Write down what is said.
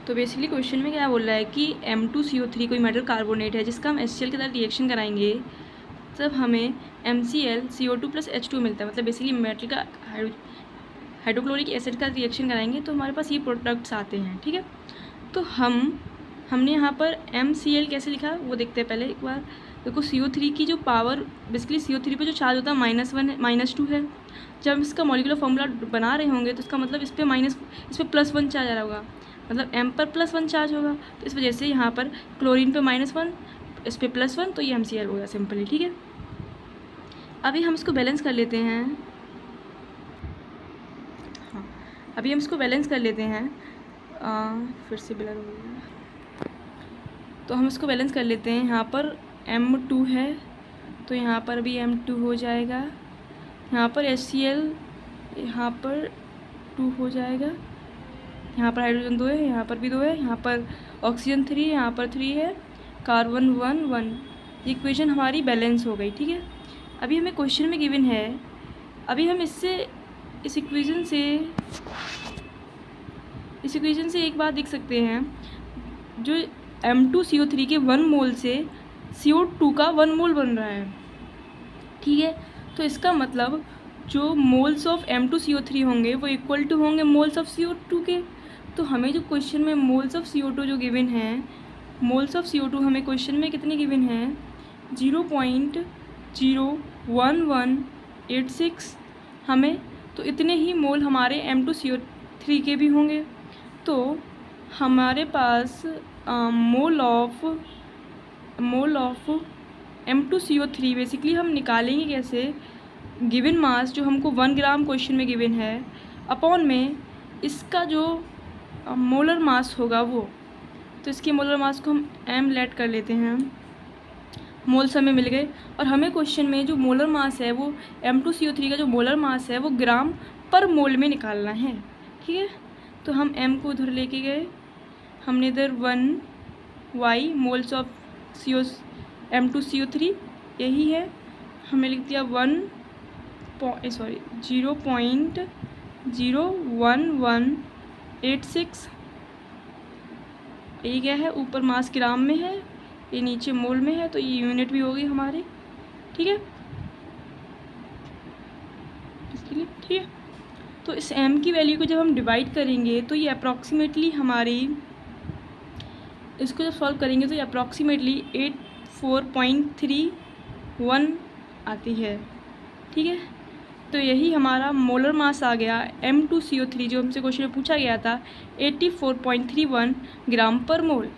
तो basically question में क्या बोल रहा है कि M2CO3 कोई मेटल कार्बोनेट है जिसका हम HCl के साथ रिएक्शन कराएंगे तब हमें MCl CO2 + H2 मिलता है। मतलब बेसिकली मेटल का हाइड्रोक्लोरिक एसिड का रिएक्शन कराएंगे तो हमारे पास ये प्रोडक्ट्स आते हैं। ठीक है, तो हमने यहाँ पर MCl कैसे लिखा वो देखते हैं पहले एक बार। देखो CO3 की जो पावर, बेसिकली CO3 पे जो चार्ज होता है -1 है, -2 है। जब हम इसका मॉलिक्यूलर फॉर्मूला बना रहे होंगे तो इसका मतलब इस पर +1 चार्ज आ रहा होगा, मतलब M पर +1 चार्ज होगा। तो इस वजह से यहाँ पर क्लोरीन पे -1, इस पर +1, तो ये MCl हो गया सिंपली। ठीक है, अभी हम इसको बैलेंस कर लेते हैं। हाँ, अभी हम इसको बैलेंस कर लेते हैं। फिर से ब्लर हो गया, तो हम इसको बैलेंस कर लेते हैं। यहाँ पर M2 है तो यहाँ पर भी M2 हो जाएगा। यहाँ पर HCl यहाँ पर 2 हो जाएगा। यहाँ पर हाइड्रोजन 2 है, यहाँ पर भी 2 है, यहाँ पर ऑक्सीजन 3 है, यहाँ पर 3 है, कार्बन 1 1। ये इक्वेशन हमारी बैलेंस हो गई। ठीक है, अभी हमें क्वेश्चन में गिवन है, अभी हम इस इक्वेशन से एक बात देख सकते हैं, जो M2CO3 के 1 मोल से CO2 का 1 मोल बन रहा है। ठीक है, तो इसका मतलब जो मोल्स ऑफ M2CO3 होंगे वो इक्वल टू होंगे मोल्स ऑफ CO2 के। तो हमें जो क्वेश्चन में मोल्स ऑफ CO2 जो गिवन है, मोल्स ऑफ CO2 हमें क्वेश्चन में कितने गिवन हैं, 0.01186 हमें, तो इतने ही मोल हमारे M2CO3 के भी होंगे। तो हमारे पास मोल ऑफ M2CO3 बेसिकली हम निकालेंगे कैसे, गिवन मास जो हमको 1 ग्राम क्वेश्चन में गिवन है अपॉन में इसका जो मोलर मास होगा वो, तो इसके मोलर मास को हम M लेट कर लेते हैं। मोल्स हमें मिल गए और हमें क्वेश्चन में जो मोलर मास है वो M2CO3 का जो मोलर मास है वो ग्राम पर मोल में निकालना है। ठीक है, तो हम M को उधर लेके गए, हमने इधर 1Y मोल्स ऑफ M2CO3 यही है, हमने लिख दिया 0.01186। ये क्या है, ऊपर मास ग्राम में है, ये नीचे मोल में है, तो ये यूनिट भी होगी हमारी। ठीक है, इसके लिए ठीक है, तो इस M की वैल्यू को जब हम डिवाइड करेंगे तो ये अप्रॉक्सीमेटली हमारी, इसको जब सॉल्व करेंगे तो ये अप्रॉक्सीमेटली 84.31 आती है। ठीक है, तो यही हमारा मोलर मास आ गया M2CO3 जो हमसे क्वेश्चन में पूछा गया था, 84.31 ग्राम पर मोल।